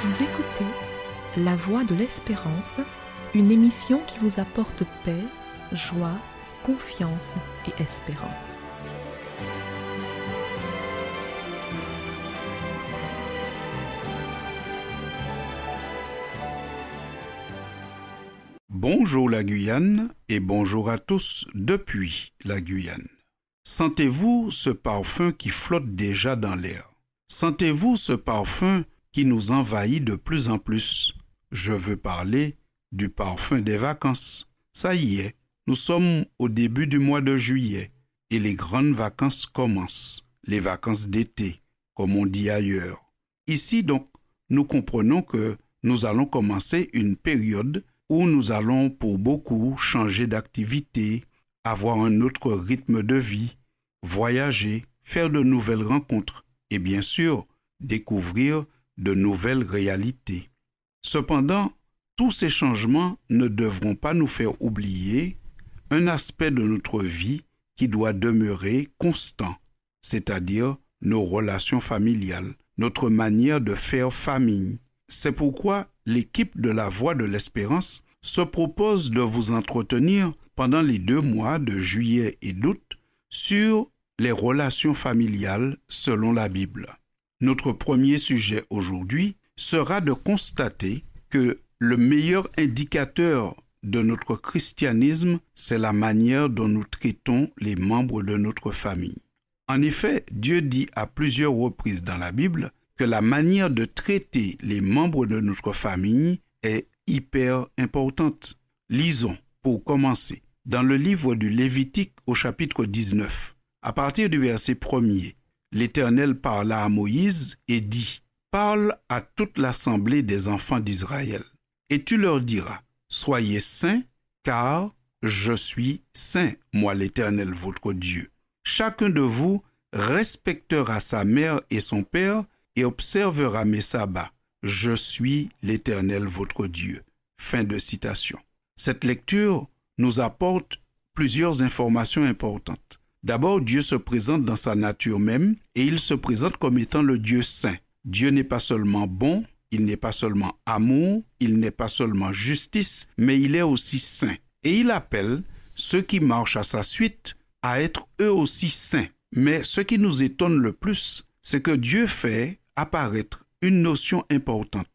Vous écoutez La Voix de l'Espérance, une émission qui vous apporte paix, joie, confiance et espérance. Bonjour la Guyane et bonjour à tous depuis la Guyane. Sentez-vous ce parfum qui flotte déjà dans l'air? Sentez-vous ce parfum qui nous envahit de plus en plus? Je veux parler du parfum des vacances. Ça y est, nous sommes au début du mois de juillet et les grandes vacances commencent, les vacances d'été, comme on dit ailleurs. Ici donc, nous comprenons que nous allons commencer une période où nous allons pour beaucoup changer d'activité, avoir un autre rythme de vie, voyager, faire de nouvelles rencontres et bien sûr découvrir de nouvelles réalités. Cependant, tous ces changements ne devront pas nous faire oublier un aspect de notre vie qui doit demeurer constant, c'est-à-dire nos relations familiales, notre manière de faire famille. C'est pourquoi l'équipe de la Voix de l'Espérance se propose de vous entretenir pendant les 2 mois de juillet et d'août sur les relations familiales selon la Bible. Notre premier sujet aujourd'hui sera de constater que le meilleur indicateur de notre christianisme, c'est la manière dont nous traitons les membres de notre famille. En effet, Dieu dit à plusieurs reprises dans la Bible que la manière de traiter les membres de notre famille est hyper importante. Lisons, pour commencer, dans le livre du Lévitique au chapitre 19. À partir du verset 1er, l'Éternel parla à Moïse et dit « Parle à toute l'assemblée des enfants d'Israël, et tu leur diras, soyez saints, car je suis saint, moi l'Éternel votre Dieu. Chacun de vous respectera sa mère et son père, et observera mes sabbats. Je suis l'Éternel votre Dieu. » Fin de citation. Cette lecture nous apporte plusieurs informations importantes. D'abord, Dieu se présente dans sa nature même et il se présente comme étant le Dieu saint. Dieu n'est pas seulement bon, il n'est pas seulement amour, il n'est pas seulement justice, mais il est aussi saint. Et il appelle ceux qui marchent à sa suite à être eux aussi saints. Mais ce qui nous étonne le plus, c'est que Dieu fait apparaître une notion importante,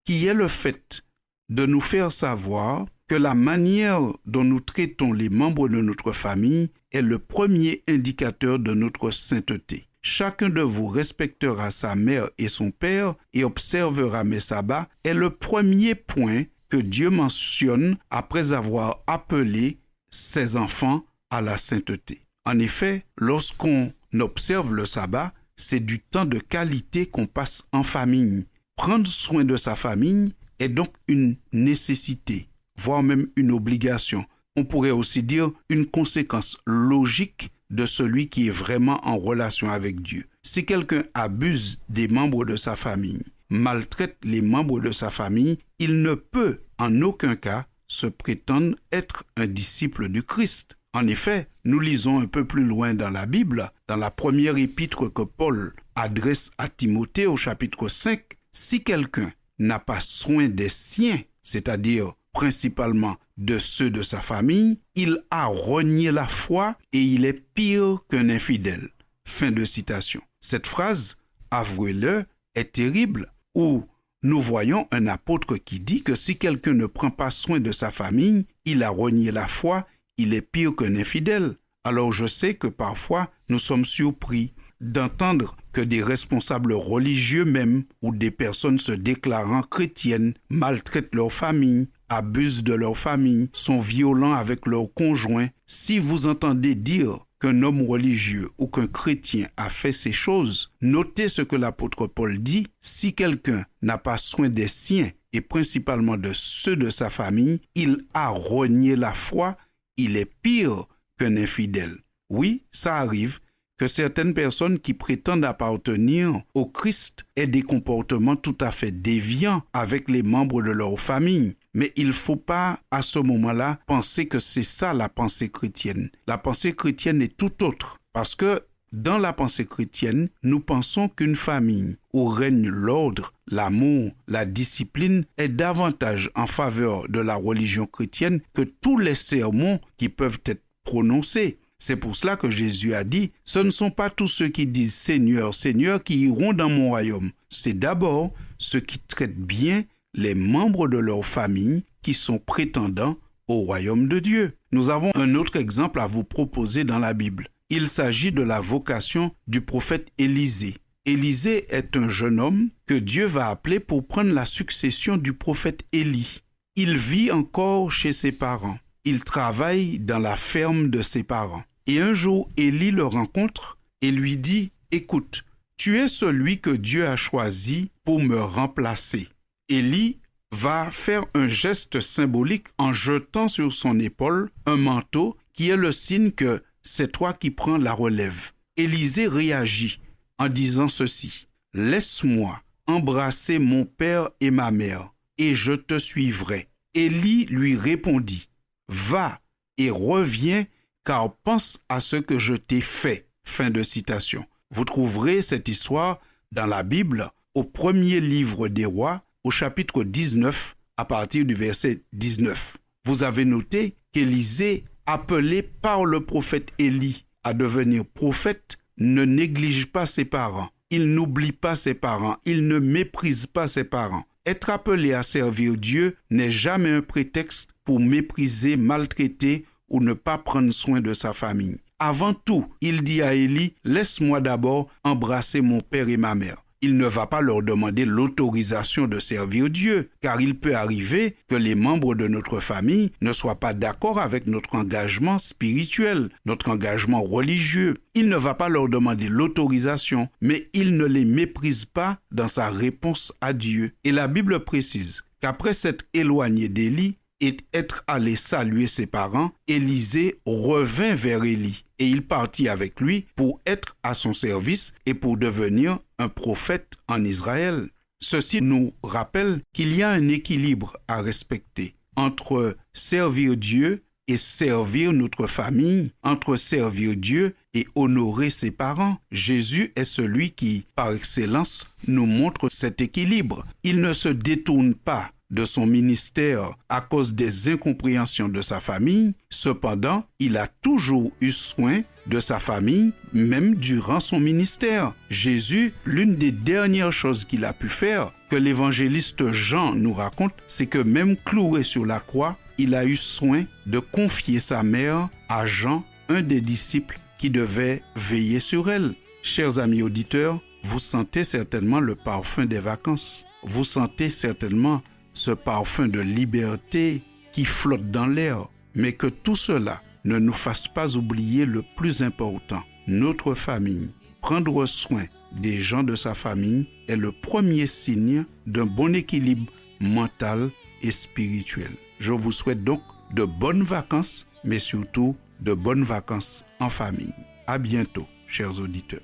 qui est le fait de nous faire savoir que la manière dont nous traitons les membres de notre famille est le premier indicateur de notre sainteté. Chacun de vous respectera sa mère et son père et observera mes sabbats est le premier point que Dieu mentionne après avoir appelé ses enfants à la sainteté. En effet, lorsqu'on observe le sabbat, c'est du temps de qualité qu'on passe en famille. Prendre soin de sa famille est donc une nécessité, voire même une obligation. On pourrait aussi dire une conséquence logique de celui qui est vraiment en relation avec Dieu. Si quelqu'un abuse des membres de sa famille, maltraite les membres de sa famille, il ne peut en aucun cas se prétendre être un disciple du Christ. En effet, nous lisons un peu plus loin dans la Bible, dans la première épître que Paul adresse à Timothée au chapitre 5, si quelqu'un n'a pas soin des siens, c'est-à-dire principalement de ceux de sa famille, il a renié la foi et il est pire qu'un infidèle. Fin de citation. Cette phrase, avouez-le, est terrible, où nous voyons un apôtre qui dit que si quelqu'un ne prend pas soin de sa famille, il a renié la foi, il est pire qu'un infidèle. Alors je sais que parfois nous sommes surpris d'entendre que des responsables religieux même ou des personnes se déclarant chrétiennes maltraitent leur famille, abusent de leur famille, sont violents avec leurs conjoints. Si vous entendez dire qu'un homme religieux ou qu'un chrétien a fait ces choses, notez ce que l'apôtre Paul dit, si quelqu'un n'a pas soin des siens et principalement de ceux de sa famille, il a renié la foi, il est pire qu'un infidèle. Oui, ça arrive que certaines personnes qui prétendent appartenir au Christ aient des comportements tout à fait déviants avec les membres de leur famille. Mais il ne faut pas, à ce moment-là, penser que c'est ça la pensée chrétienne. La pensée chrétienne est tout autre, parce que Dans la pensée chrétienne, nous pensons qu'une famille où règne l'ordre, l'amour, la discipline est davantage en faveur de la religion chrétienne que tous les sermons qui peuvent être prononcés. C'est pour cela que Jésus a dit, « Ce ne sont pas tous ceux qui disent « Seigneur, Seigneur » qui iront dans mon royaume. C'est d'abord ceux qui traitent bien les membres de leur famille qui sont prétendants au royaume de Dieu. » Nous avons un autre exemple à vous proposer dans la Bible. Il s'agit de la vocation du prophète Élisée. Élisée est un jeune homme que Dieu va appeler pour prendre la succession du prophète Élie. Il vit encore chez ses parents. Il travaille dans la ferme de ses parents. Et un jour, Élie le rencontre et lui dit, « Écoute, tu es celui que Dieu a choisi pour me remplacer. » Élie va faire un geste symbolique en jetant sur son épaule un manteau qui est le signe que c'est toi qui prends la relève. Élisée réagit en disant ceci, « Laisse-moi embrasser mon père et ma mère, et je te suivrai. » Élie lui répondit, « Va et reviens, car pense à ce que je t'ai fait. » Fin de citation. Vous trouverez cette histoire dans la Bible, au premier livre des rois, au chapitre 19, à partir du verset 19. Vous avez noté qu'Élisée, appelé par le prophète Élie à devenir prophète, ne néglige pas ses parents. Il n'oublie pas ses parents. Il ne méprise pas ses parents. Être appelé à servir Dieu n'est jamais un prétexte pour mépriser, maltraiter ou ne pas prendre soin de sa famille. Avant tout, il dit à Élie, « Laisse-moi d'abord embrasser mon père et ma mère. » Il ne va pas leur demander l'autorisation de servir Dieu, car il peut arriver que les membres de notre famille ne soient pas d'accord avec notre engagement spirituel, notre engagement religieux. Il ne va pas leur demander l'autorisation, mais il ne les méprise pas dans sa réponse à Dieu. Et la Bible précise qu'après s'être éloigné d'Élie et être allé saluer ses parents, Élisée revint vers Élie et il partit avec lui pour être à son service et pour devenir un prophète en Israël. Ceci nous rappelle qu'il y a un équilibre à respecter entre servir Dieu et servir notre famille, entre servir Dieu et honorer ses parents. Jésus est celui qui, par excellence, nous montre cet équilibre. Il ne se détourne pas de son ministère à cause des incompréhensions de sa famille. Cependant, il a toujours eu soin de sa famille, même durant son ministère. Jésus, l'une des dernières choses qu'il a pu faire, que l'évangéliste Jean nous raconte, c'est que même cloué sur la croix, il a eu soin de confier sa mère à Jean, un des disciples qui devait veiller sur elle. Chers amis auditeurs, vous sentez certainement le parfum des vacances. Vous sentez certainement ce parfum de liberté qui flotte dans l'air. Mais que tout cela ne nous fasse pas oublier le plus important, notre famille. Prendre soin des gens de sa famille est le premier signe d'un bon équilibre mental et spirituel. Je vous souhaite donc de bonnes vacances, mais surtout de bonnes vacances en famille. À bientôt, chers auditeurs.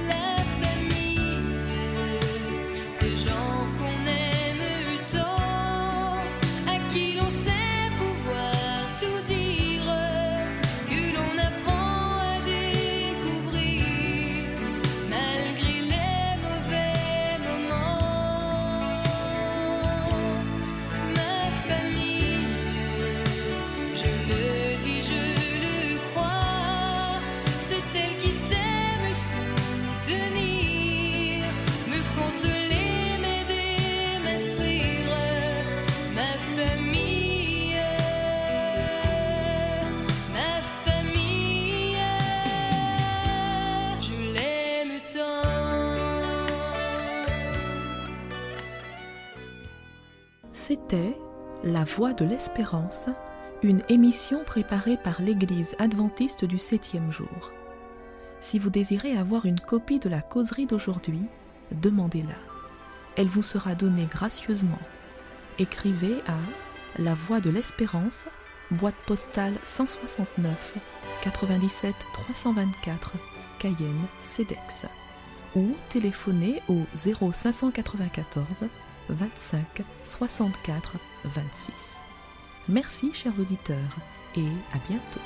La famille, ces gens qu'on aime tant, à qui l'on sait pouvoir tout dire, que l'on apprend à découvrir, malgré les mauvais moments. Ma famille, je le dis, je le crois, c'est elle qui sait me soutenir, me consoler, m'aider, m'instruire. Ma famille, je l'aime tant. C'était La Voix de l'Espérance, une émission préparée par l'Église adventiste du 7e jour. Si vous désirez avoir une copie de la causerie d'aujourd'hui, demandez-la. Elle vous sera donnée gracieusement. Écrivez à La Voix de l'Espérance, boîte postale 169 97 324, Cayenne, CEDEX, ou téléphonez au 0594 25 64 26. Merci chers auditeurs et à bientôt.